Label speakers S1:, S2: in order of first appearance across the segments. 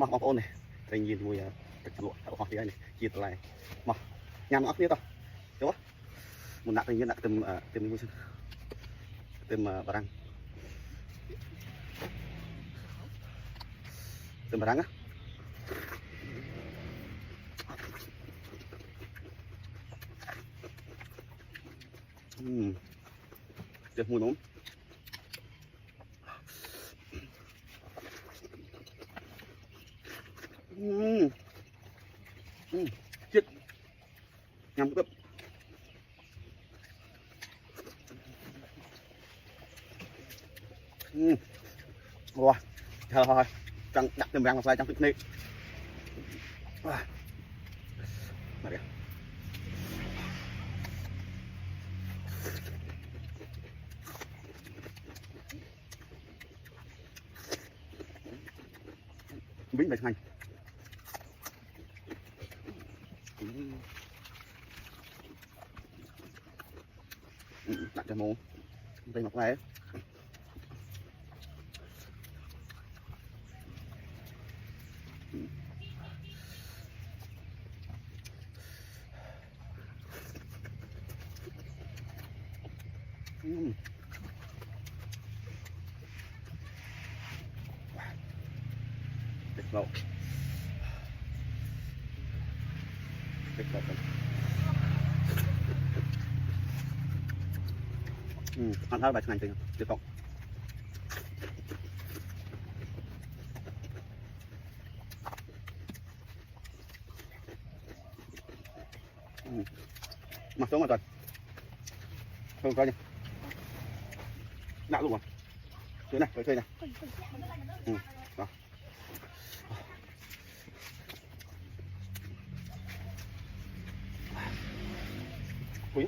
S1: mọc mọc ôn này thành nhìn mùi thực lụa thảo hoa này chia lại mọc nhằm ốc kia tao đúng không một nặng thành như nặng tìm mùi tìm bà răng tìm bà răng á được mùi nóng chết nhắm cấp wow thôi chẳng đặt tìm răng vào trong thực này mà đi bính bạch hành đặt cho mũ đây mặt này lộn ăn hơi bài này tiền tiếp tục mặt xuống rồi không coi nha nạo luôn rồi chơi này chơi này đó quý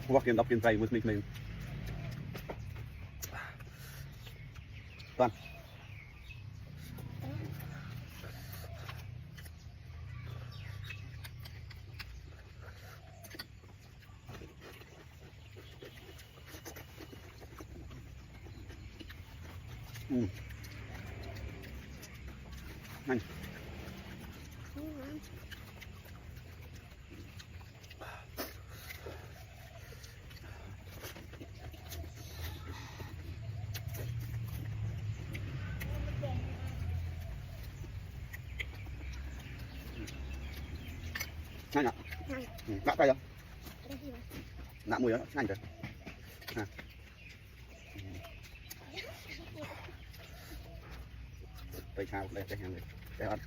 S1: hoặc tiền đọc tiền tay một mình toàn nhanh nhanh ạ nặng tay không nặng mùi đó nhanh rồi tay sao đây cái hàng này cái ăn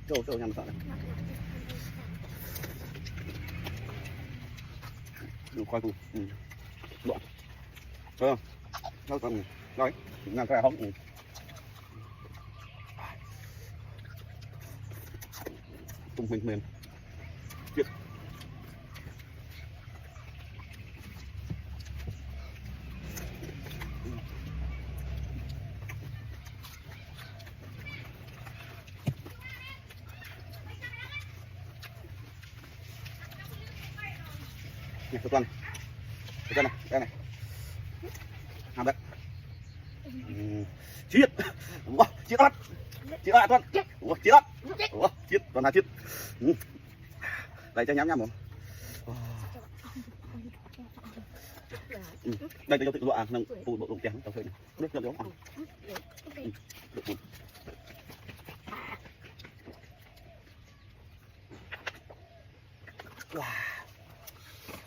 S1: trâu nhằm sợ này đủ coi cùng đoạn không đâu còn nói làm cái hóng tung mình mềm chết nè tuần này đây này làm đấy chết wow chết lắm tuần wow chết lắm wow chết tuần là chết đây cho nhắm nhắm một đây cho tự độ nâng tụ độ tiền tao chơi này nước cho nó được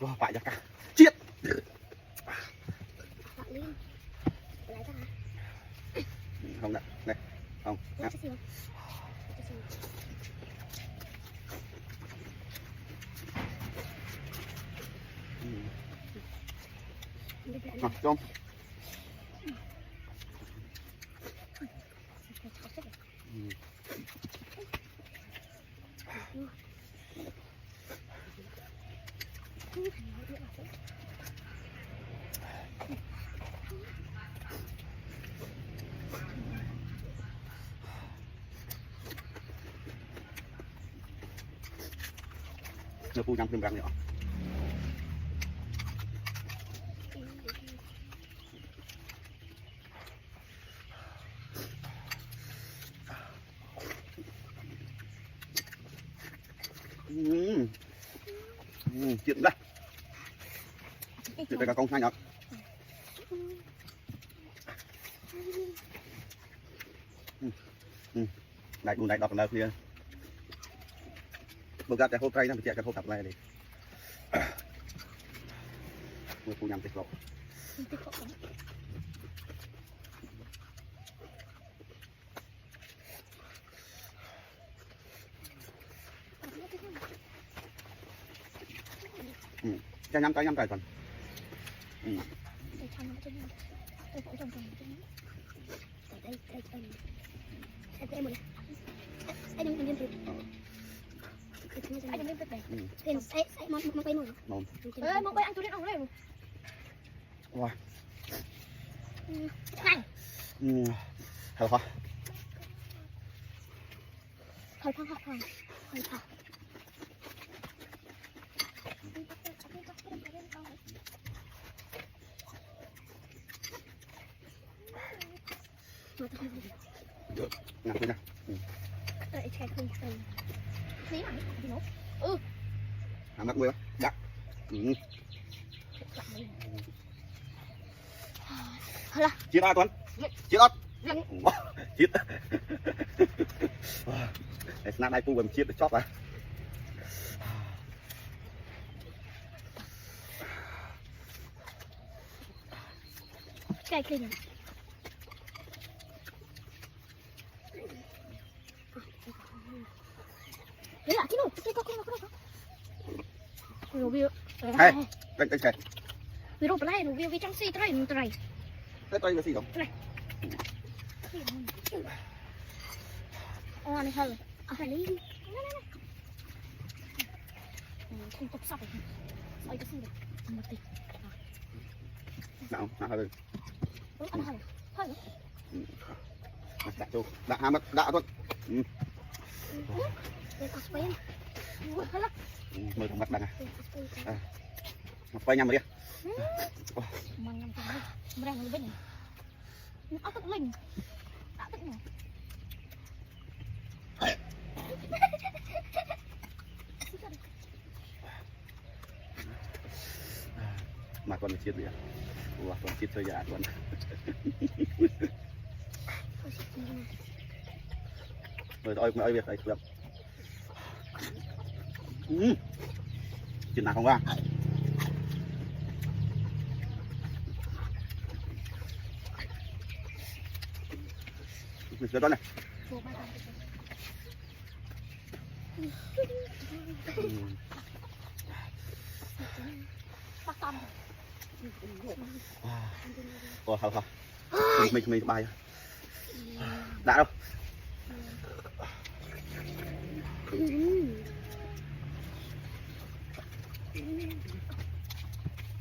S1: wow phải ra cả chết không đặt này không không nó phu nhắm thêm răng nhỏ chuyện ra chuyện đây là con hai nhật này buồn này đọc là kia bữa gặp cái hộp cây nó bị chạy cái hộp tập này đi người phụ nhầm tiết lộ cho nhắm cái còn wow hả hả ngặt nè mắc mưa đặt chết ai Tuấn chết ớt chết snap đây pu gần chết được chót à
S2: cái kinh đấy là cái nồi cái review
S1: hey cái cái
S2: video play review trong si trai
S1: cái tôi là gì không
S2: này hơn phải lấy không tập sắp rồi cái gì một tí
S1: nào hơi
S2: hơi
S1: đặt chú đặt hai mắt đã thôi mời thằng mắt đang à mặt quay nhầm đi
S2: Mereka lebih nih. Apa tuh link? Tak tuh nih.
S1: Mà con chết đi à? Ủa, con chết thôi dạ con. Rồi ơi việc đây được. Chuyện nào không ra? Mình đó này. Ồ, hả. Mình bài. Đã đâu?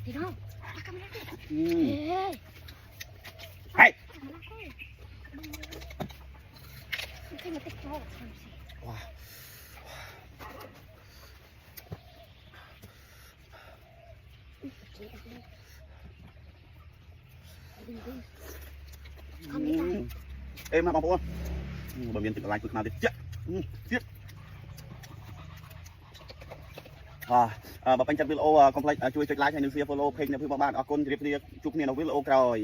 S2: Đi đâu?
S1: Hey. Wow. Em mà bóng không? Bởi vì tình lạnh cực nào thì chết. Chết. Bà bánh chân video complex chui like hay new follow page នៅ Facebook បានអរគុណជម្រាបលាជួបគ្នានៅ video ក្រោយ